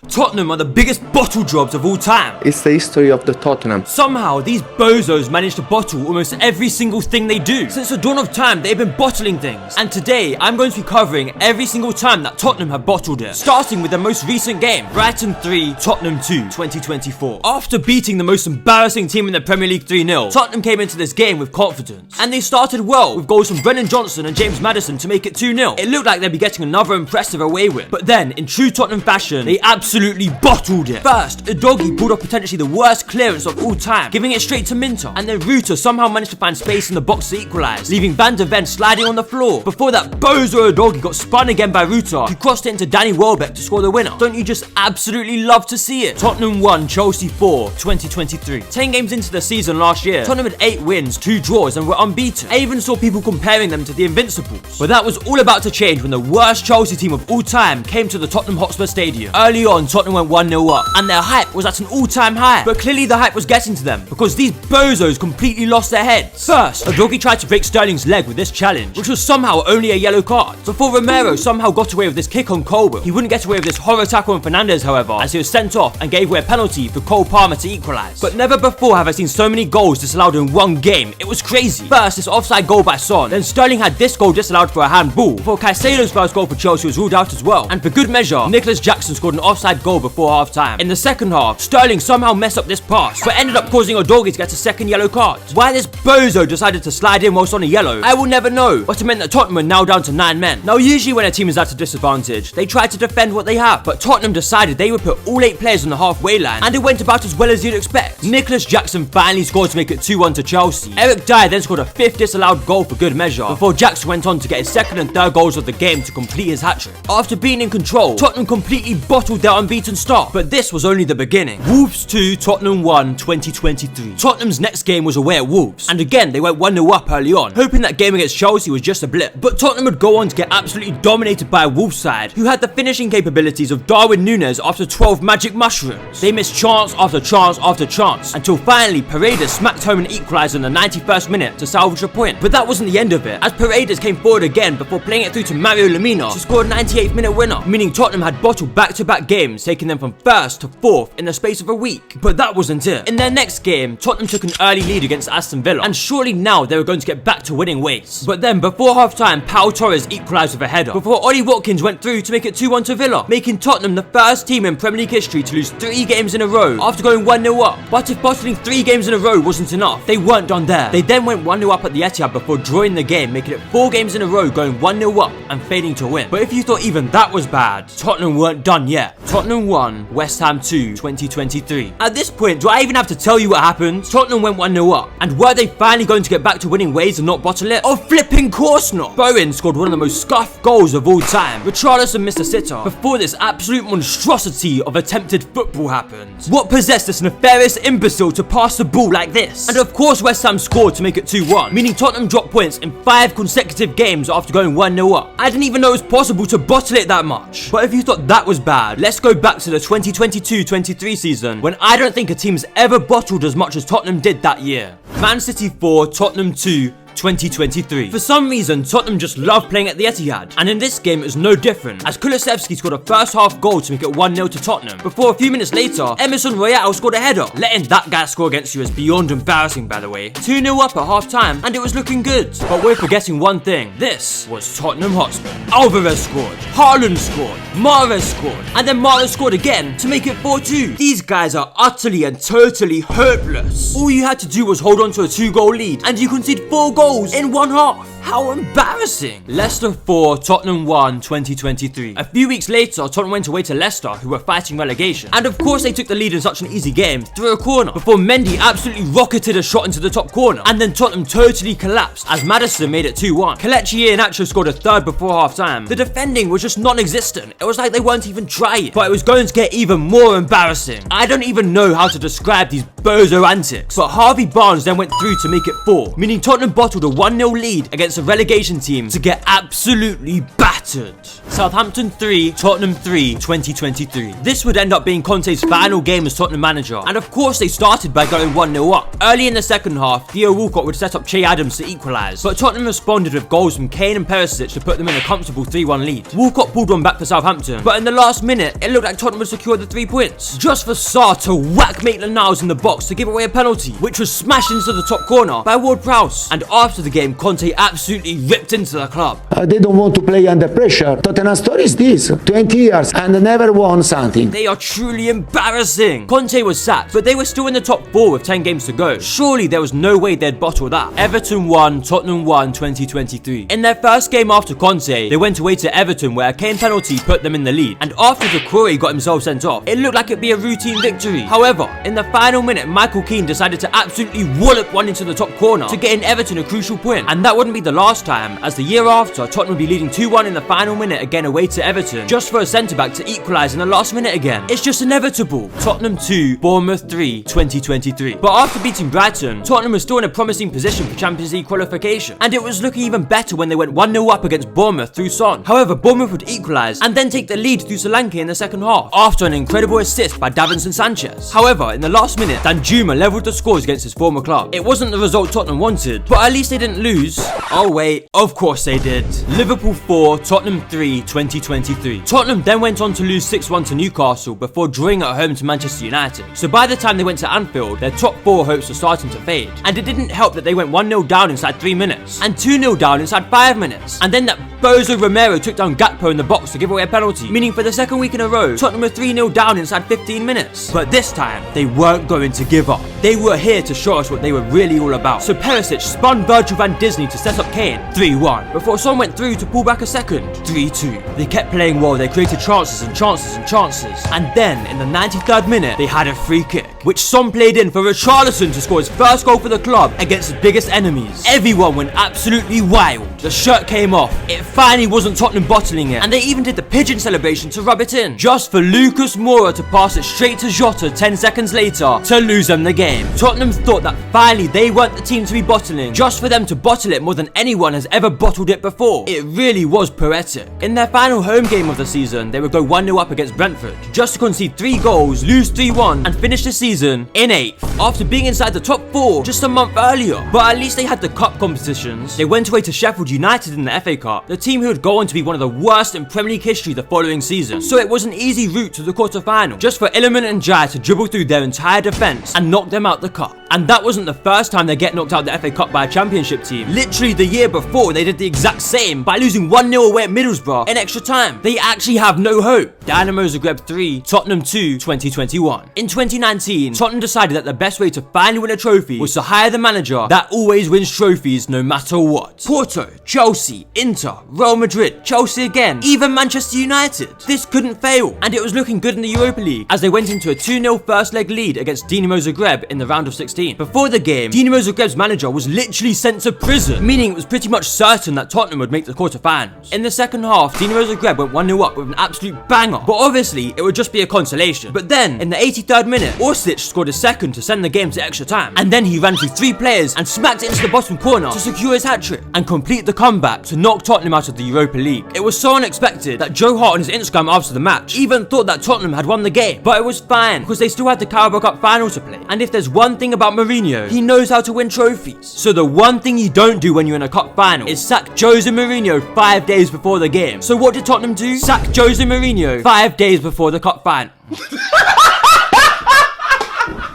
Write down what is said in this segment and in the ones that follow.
Tottenham are the biggest bottle jobs of all time. It's the history of the Tottenham. Somehow, these bozos manage to bottle almost every single thing they do. Since the dawn of time, they've been bottling things. And today, I'm going to be covering every single time that Tottenham have bottled it. Starting with their most recent game, Brighton 3, Tottenham 2, 2024. After beating the most embarrassing team in the Premier League 3-0, Tottenham came into this game with confidence. And they started well, with goals from Brennan Johnson and James Maddison to make it 2-0. It looked like they'd be getting another impressive away win. But then, in true Tottenham fashion, they absolutely bottled it. First, Udogie pulled off potentially the worst clearance of all time, giving it straight to Minter. And then Ruta somehow managed to find space in the box to equalise, leaving Van de Ven sliding on the floor. Before that, bozo Udogie got spun again by Ruta, who crossed it into Danny Welbeck to score the winner. Don't you just absolutely love to see it? Tottenham 1, Chelsea 4, 2023. 10 games into the season last year, Tottenham had 8 wins, 2 draws and were unbeaten. I even saw people comparing them to the Invincibles. But that was all about to change when the worst Chelsea team of all time came to the Tottenham Hotspur Stadium. Early on, Tottenham went 1-0 up, and their hype was at an all-time high. But clearly the hype was getting to them, because these bozos completely lost their heads. First, Udogie tried to break Sterling's leg with this challenge, which was somehow only a yellow card. Before Romero somehow got away with this kick on Colwill. He wouldn't get away with this horror tackle on Fernandes, however, as he was sent off and gave away a penalty for Cole Palmer to equalise. But never before have I seen so many goals disallowed in one game. It was crazy. First, this offside goal by Son. Then Sterling had this goal disallowed for a handball, before Caicedo's first goal for Chelsea was ruled out as well. And for good measure, Nicholas Jackson scored an offside goal before half-time. In the second half, Sterling somehow messed up this pass, but ended up causing Udogie to get a second yellow card. Why this bozo decided to slide in whilst on a yellow, I will never know, but it meant that Tottenham were now down to 9 men. Now usually when a team is at a disadvantage, they try to defend what they have, but Tottenham decided they would put all 8 players on the halfway line, and it went about as well as you'd expect. Nicholas Jackson finally scored to make it 2-1 to Chelsea. Eric Dyer then scored a 5th disallowed goal for good measure, before Jackson went on to get his 2nd and 3rd goals of the game to complete his hat-trick. After being in control, Tottenham completely bottled their unbeaten start, but this was only the beginning. Wolves 2, Tottenham 1, 2023. Tottenham's next game was away at Wolves, and again they went 1-0 up early on, hoping that game against Chelsea was just a blip. But Tottenham would go on to get absolutely dominated by a Wolves side, who had the finishing capabilities of Darwin Núñez after 12 magic mushrooms. They missed chance after chance after chance, until finally Paredes smacked home an equaliser in the 91st minute to salvage a point. But that wasn't the end of it, as Paredes came forward again before playing it through to Mario Lemina to score a 98th minute winner, meaning Tottenham had bottled back-to-back games, taking them from 1st to 4th in the space of a week. But that wasn't it. In their next game, Tottenham took an early lead against Aston Villa, and surely now they were going to get back to winning ways. But then before half-time, Pau Torres equalised with a header, before Ollie Watkins went through to make it 2-1 to Villa, making Tottenham the first team in Premier League history to lose 3 games in a row after going 1-0 up. But if bottling 3 games in a row wasn't enough, they weren't done there. They then went 1-0 up at the Etihad before drawing the game, making it 4 games in a row, going 1-0 up and failing to win. But if you thought even that was bad, Tottenham weren't done yet. Tottenham 1, West Ham 2, 2023. At this point, do I even have to tell you what happened? Tottenham went 1-0 up, and were they finally going to get back to winning ways and not bottle it? Of flipping course not! Bowen scored one of the most scuffed goals of all time. Richarlison missed a sitter before this absolute monstrosity of attempted football happened. What possessed this nefarious imbecile to pass the ball like this? And of course West Ham scored to make it 2-1, meaning Tottenham dropped points in 5 consecutive games after going 1-0 up. I didn't even know it was possible to bottle it that much. But if you thought that was bad, let's go back to the 2022-23 season, when I don't think a team's ever bottled as much as Tottenham did that year. Man City 4, Tottenham 2, 2023. For some reason, Tottenham just love playing at the Etihad, and in this game it was no different, as Kulusevski scored a first half goal to make it 1-0 to Tottenham, before a few minutes later, Emerson Royale scored a header. Letting that guy score against you is beyond embarrassing, by the way. 2-0 up at half time, and it was looking good. But we're forgetting one thing. This was Tottenham Hotspur. Alvarez scored, Haaland scored, Mahrez scored, and then Mahrez scored again to make it 4-2. These guys are utterly and totally hopeless. All you had to do was hold on to a 2-goal lead, and you concede 4 goals in one half. How embarrassing. Leicester 4, Tottenham 1, 2023. A few weeks later, Tottenham went away to Leicester, who were fighting relegation. And of course they took the lead in such an easy game through a corner, before Mendy absolutely rocketed a shot into the top corner. And then Tottenham totally collapsed, as Maddison made it 2-1. Kelechi Iheanacho scored a 3rd before half-time. The defending was just non-existent. It was like they weren't even trying. But it was going to get even more embarrassing. I don't even know how to describe these bozo antics. But Harvey Barnes then went through to make it 4, meaning Tottenham bottled a 1-0 lead against a relegation team to get absolutely battered. Southampton 3, Tottenham 3, 2023. This would end up being Conte's final game as Tottenham manager, and of course they started by going 1-0 up. Early in the second half, Theo Walcott would set up Che Adams to equalise, but Tottenham responded with goals from Kane and Perisic to put them in a comfortable 3-1 lead. Walcott pulled one back for Southampton, but in the last minute, it looked like Tottenham would secure the 3 points, just for Sarr to whack Maitland-Niles in the box to give away a penalty, which was smashed into the top corner by Ward-Prowse. And after the game, Conte absolutely ripped into the club. They don't want to play under pressure. Tottenham story is this: 20 years and never won something. They are truly embarrassing. Conte was sacked, but they were still in the top 4 with 10 games to go. Surely there was no way they'd bottle that. Everton 1, Tottenham 1, 2023. In their first game after Conte, they went away to Everton where a Kane penalty put them in the lead. And after Doucouré got himself sent off, it looked like it'd be a routine victory. However, in the final minute, Michael Keane decided to absolutely wallop one into the top corner to get in Everton a crucial point. And that wouldn't be the last time, as the year after, Tottenham would be leading 2-1 in the final minute again away to Everton, just for a centre-back to equalise in the last minute again. It's just inevitable. Tottenham 2, Bournemouth 3, 2023. But after beating Brighton, Tottenham was still in a promising position for Champions League qualification, and it was looking even better when they went 1-0 up against Bournemouth through Son. However, Bournemouth would equalise and then take the lead through Solanke in the second half, after an incredible assist by Davinson Sanchez. However, in the last minute, Danjuma levelled the scores against his former club. It wasn't the result Tottenham wanted, but at least they didn't lose. Oh wait, of course they did. Liverpool 4, Tottenham 3, 2023. Tottenham then went on to lose 6-1 to Newcastle before drawing at home to Manchester United. So by the time they went to Anfield, their top 4 hopes were starting to fade. And it didn't help that they went 1-0 down inside 3 minutes, and 2-0 down inside 5 minutes. And then that bozo Romero took down Gakpo in the box to give away a penalty, meaning for the second week in a row, Tottenham were 3-0 down inside 15 minutes. But this time, they weren't going to give up. They were here to show us what they were really all about. So Perisic spun Virgil van Dijk to set up Kane, 3-1, before Son went through to pull back a second, 3-2. They kept playing well, they created chances and chances and chances. And then, in the 93rd minute, they had a free kick, which Son played in for Richarlison to score his first goal for the club against his biggest enemies. Everyone went absolutely wild. The shirt came off. It finally wasn't Tottenham bottling it, and they even did the pigeon celebration to rub it in, just for Lucas Moura to pass it straight to Jota 10 seconds later to lose them the game. Tottenham thought that finally they weren't the team to be bottling, just for them to bottle it more than anyone has ever bottled it before. It really was poetic. In their final home game of the season, they would go 1-0 up against Brentford, just to concede 3 goals, lose 3-1, and finish the season in 8th, after being inside the top 4 just a month earlier. But at least they had the cup competitions. They went away to Sheffield United in the FA Cup, the team who would go on to be one of the worst in Premier League history the following season. So it was an easy route to the quarter-final, just for Illiman and Jai to dribble through their entire defence and knock them out the cup. And that wasn't the first time they get knocked out of the FA Cup by a championship team. Literally the year before, they did the exact same by losing 1-0 away at Middlesbrough in extra time. They actually have no hope. Dynamo Zagreb 3, Tottenham 2, 2021. In 2019, Tottenham decided that the best way to finally win a trophy was to hire the manager that always wins trophies no matter what. Porto, Chelsea, Inter, Real Madrid, Chelsea again, even Manchester United. This couldn't fail, and it was looking good in the Europa League as they went into a 2-0 first leg lead against Dinamo Zagreb in the round of 16. Before the game, Dinamo Zagreb's manager was literally sent to prison, meaning it was pretty much certain that Tottenham would make the quarterfinals. In the second half, Dinamo Zagreb went 1-0 up with an absolute banger, but obviously it would just be a consolation. But then, in the 83rd minute, Orsic scored a second to send the game to extra time, and then he ran through 3 players and smacked it into the bottom corner to secure his hat-trick and complete the comeback to knock Tottenham out of the Europa League. It was so unexpected that Joe Hart on his Instagram after the match even thought that Tottenham had won the game, but it was fine because they still had the Carabao Cup final to play. And if there's one thing about Mourinho, he knows how to win trophies. So the one thing you don't do when you're in a cup final is sack Jose Mourinho 5 days before the game. So what did Tottenham do? Sack Jose Mourinho 5 days before the cup final.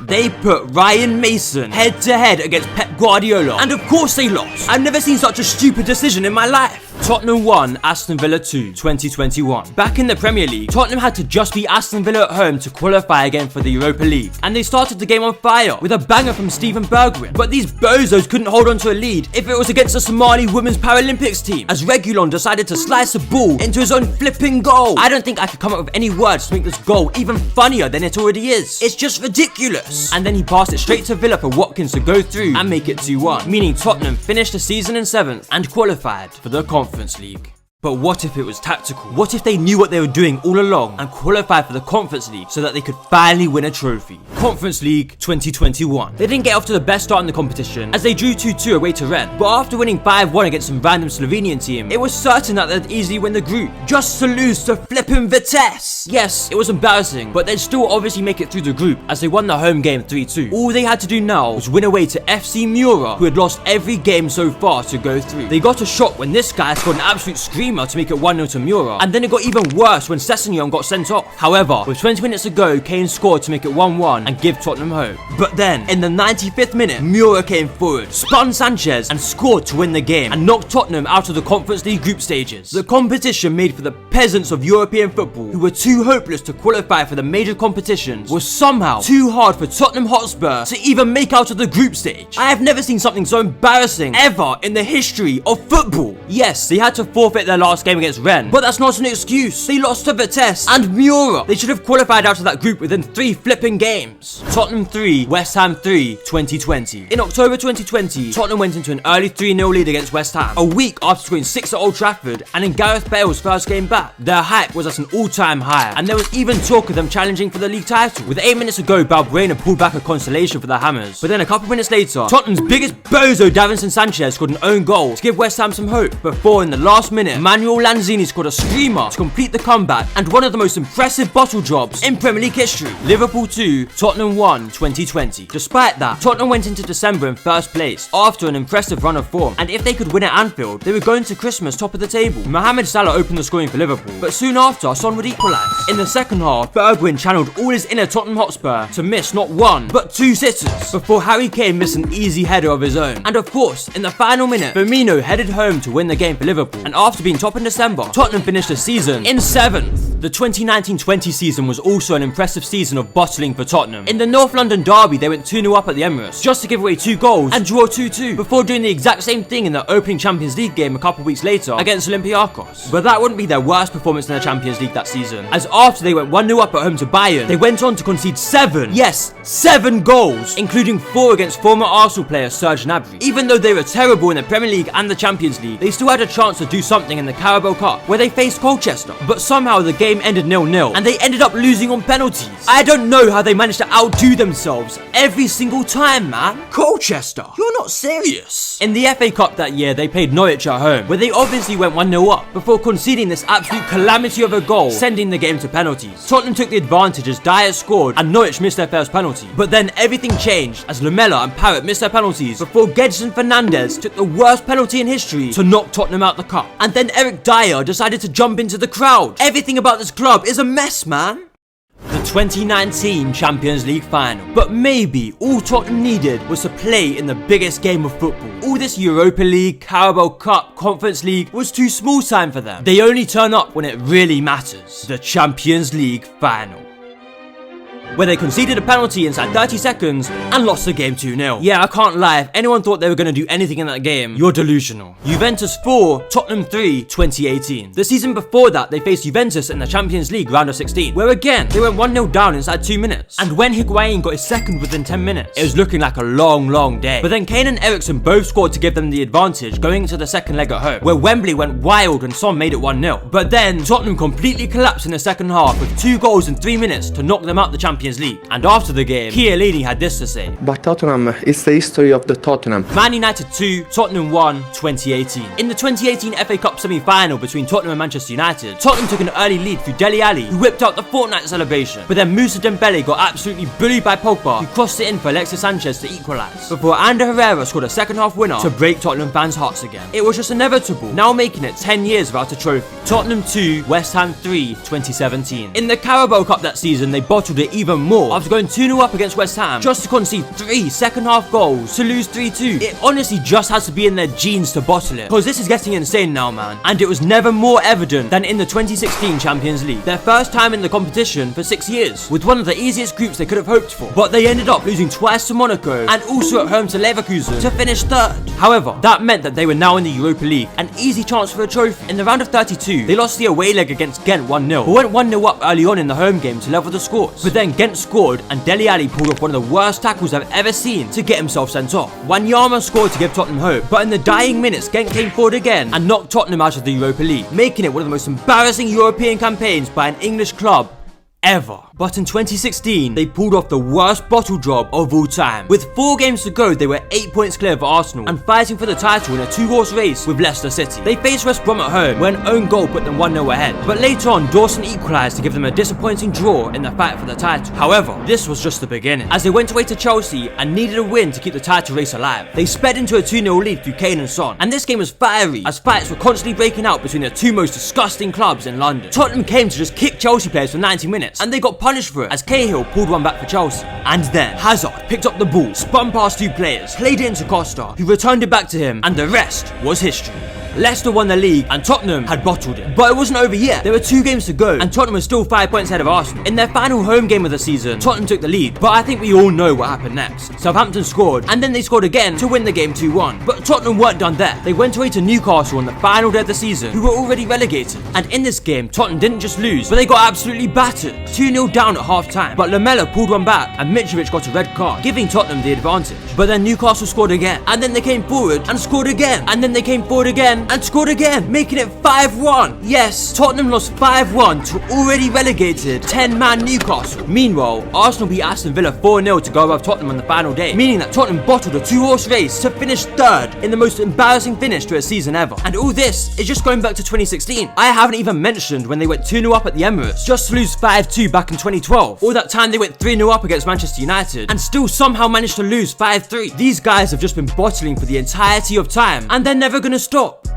They put Ryan Mason head-to-head against Pep Guardiola, and of course they lost. I've never seen such a stupid decision in my life. Tottenham 1, Aston Villa 2, 2021. Back in the Premier League, Tottenham had to just beat Aston Villa at home to qualify again for the Europa League, and they started the game on fire with a banger from Steven Bergwijn. But these bozos couldn't hold on to a lead if it was against the Somali Women's Paralympics team, as Reguilon decided to slice a ball into his own flipping goal. I don't think I could come up with any words to make this goal even funnier than it already is. It's just ridiculous. And then he passed it straight to Villa for Watkins to go through and make it 2-1, meaning Tottenham finished the season in 7th and qualified for the Conference League. But what if it was tactical? What if they knew what they were doing all along and qualified for the Conference League so that they could finally win a trophy? Conference League 2021. They didn't get off to the best start in the competition as they drew 2-2 away to Rennes. But after winning 5-1 against some random Slovenian team, it was certain that they'd easily win the group, just to lose to flippin' Vitesse. Yes, it was embarrassing, but they'd still obviously make it through the group as they won the home game 3-2. All they had to do now was win away to FC Mura, who had lost every game so far to go through. They got a shock when this guy scored an absolute screamer to make it 1-0 to Mura, and then it got even worse when Sessegnon got sent off. However, with 20 minutes to go, Kane scored to make it 1-1 and give Tottenham hope. But then, in the 95th minute, Mura came forward, spun Sanchez and scored to win the game and knocked Tottenham out of the Conference League group stages. The competition made for the peasants of European football who were too hopeless to qualify for the major competitions was somehow too hard for Tottenham Hotspur to even make out of the group stage. I have never seen something so embarrassing ever in the history of football. Yes, they had to forfeit their last game against Rennes, but that's not an excuse. They lost to Vitesse and Mura. They should have qualified out of that group within 3 flipping games. Tottenham 3, West Ham 3, 2020. In October 2020, Tottenham went into an early 3-0 lead against West Ham, a week after scoring 6 at Old Trafford and in Gareth Bale's first game back. Their hype was at an all-time high, and there was even talk of them challenging for the league title. With 8 minutes to go, Balbuena pulled back a consolation for the Hammers. But then a couple minutes later, Tottenham's biggest bozo, Davinson Sanchez, scored an own goal to give West Ham some hope, before in the last minute, Manuel Lanzini scored a screamer to complete the comeback and one of the most impressive bottle jobs in Premier League history. Liverpool 2, Tottenham 1, 2020. Despite that, Tottenham went into December in first place after an impressive run of form, and if they could win at Anfield, they were going to Christmas top of the table. Mohamed Salah opened the scoring for Liverpool, but soon after, Son would equalise. In the second half, Bergwijn channeled all his inner Tottenham Hotspur to miss not 1, but 2 sitters, before Harry Kane missed an easy header of his own. And of course, in the final minute, Firmino headed home to win the game for Liverpool, and after being top in December, Tottenham finished the season in 7th. The 2019-20 season was also an impressive season of bottling for Tottenham. In the North London derby, they went 2-0 up at the Emirates, just to give away 2 goals and draw 2-2, before doing the exact same thing in the opening Champions League game a couple weeks later against Olympiacos. But that wouldn't be their worst performance in the Champions League that season, as after they went 1-0 up at home to Bayern, they went on to concede 7 goals, including 4 against former Arsenal player Serge Gnabry. Even though they were terrible in the Premier League and the Champions League, they still had a chance to do something in the Carabao Cup, where they faced Colchester. But somehow the game ended 0-0, and they ended up losing on penalties. I don't know how they managed to outdo themselves every single time, man. Colchester, you're not serious. In the FA Cup that year, they played Norwich at home, where they obviously went 1-0 up, before conceding this absolute calamity of a goal, sending the game to penalties. Tottenham took the advantage as Dyer scored, and Norwich missed their first penalty. But then everything changed as Lamela and Parrott missed their penalties, before Gedson Fernandes took the worst penalty in history to knock Tottenham out the cup. And then Eric Dyer decided to jump into the crowd. Everything about this club is a mess, man. The 2019 Champions League final. But maybe all Tottenham needed was to play in the biggest game of football. All this Europa League, Carabao Cup, Conference League was too small time for them. They only turn up when it really matters. The Champions League final, where they conceded a penalty inside 30 seconds and lost the game 2-0. Yeah, I can't lie, if anyone thought they were going to do anything in that game, you're delusional. Juventus 4, Tottenham 3, 2018. The season before that, they faced Juventus in the Champions League round of 16, where again, they went 1-0 down inside 2 minutes. And when Higuain got his second within 10 minutes, it was looking like a long day. But then Kane and Eriksen both scored to give them the advantage going into the second leg at home, where Wembley went wild and Son made it 1-0. But then, Tottenham completely collapsed in the second half with 2 goals in 3 minutes to knock them out the Champions League. And after the game, Chiellini had this to say: "But Tottenham is the history of the Tottenham." Man United 2, Tottenham 1, 2018. In the 2018 FA Cup semi-final between Tottenham and Manchester United, Tottenham took an early lead through Dele Alli, who whipped out the Fortnite celebration. But then Moussa Dembele got absolutely bullied by Pogba, who crossed it in for Alexis Sanchez to equalise, before Ander Herrera scored a second half winner to break Tottenham fans' hearts again. It was just inevitable, now making it 10 years without a trophy. Tottenham 2, West Ham 3, 2017. In the Carabao Cup that season, they bottled it even more, after going 2-0 up against West Ham, just to concede 3 second half goals to lose 3-2. It honestly just has to be in their genes to bottle it, cause this is getting insane now, man. And it was never more evident than in the 2016 Champions League, their first time in the competition for 6 years, with one of the easiest groups they could have hoped for. But they ended up losing twice to Monaco, and also at home to Leverkusen, to finish 3rd. However, that meant that they were now in the Europa League, an easy chance for a trophy. In the round of 32, they lost the away leg against Ghent 1-0, but went 1-0 up early on in the home game to level the scores. But then Then Ghent scored and Dele Alli pulled off one of the worst tackles I've ever seen to get himself sent off. Wanyama scored to give Tottenham hope, but in the dying minutes Ghent came forward again and knocked Tottenham out of the Europa League, making it one of the most embarrassing European campaigns by an English club ever. But in 2016, they pulled off the worst bottle job of all time. With 4 games to go, they were 8 points clear of Arsenal and fighting for the title in a 2-horse race with Leicester City. They faced West Brom at home, where an own goal put them 1-0 ahead. But later on, Dawson equalised to give them a disappointing draw in the fight for the title. However, this was just the beginning, as they went away to Chelsea and needed a win to keep the title race alive. They sped into a 2-0 lead through Kane and Son, and this game was fiery, as fights were constantly breaking out between the 2 most disgusting clubs in London. Tottenham came to just kick Chelsea players for 90 minutes, and they got punished for it, as Cahill pulled one back for Chelsea. And then Hazard picked up the ball, spun past 2 players, played it into Costa, who returned it back to him, and the rest was history. Leicester won the league and Tottenham had bottled it. But it wasn't over yet. There were 2 games to go and Tottenham was still 5 points ahead of Arsenal. In their final home game of the season, Tottenham took the lead, but I think we all know what happened next. Southampton scored and then they scored again to win the game 2-1. But Tottenham weren't done there. They went away to Newcastle on the final day of the season, who were already relegated. And in this game, Tottenham didn't just lose, but they got absolutely battered. 2-0 down at half time. But Lamela pulled one back and Mitrovic got a red card, giving Tottenham the advantage. But then Newcastle scored again, and then they came forward and scored again, and then they came forward again and scored again, making it 5-1. Yes, Tottenham lost 5-1 to already relegated 10-man Newcastle. Meanwhile, Arsenal beat Aston Villa 4-0 to go above Tottenham on the final day, meaning that Tottenham bottled a 2-horse race to finish 3rd in the most embarrassing finish to a season ever. And all this is just going back to 2016. I haven't even mentioned when they went 2-0 up at the Emirates, just to lose 5-2 back in 2012. All that time they went 3-0 up against Manchester United and still somehow managed to lose 5-3. These guys have just been bottling for the entirety of time and they're never gonna stop.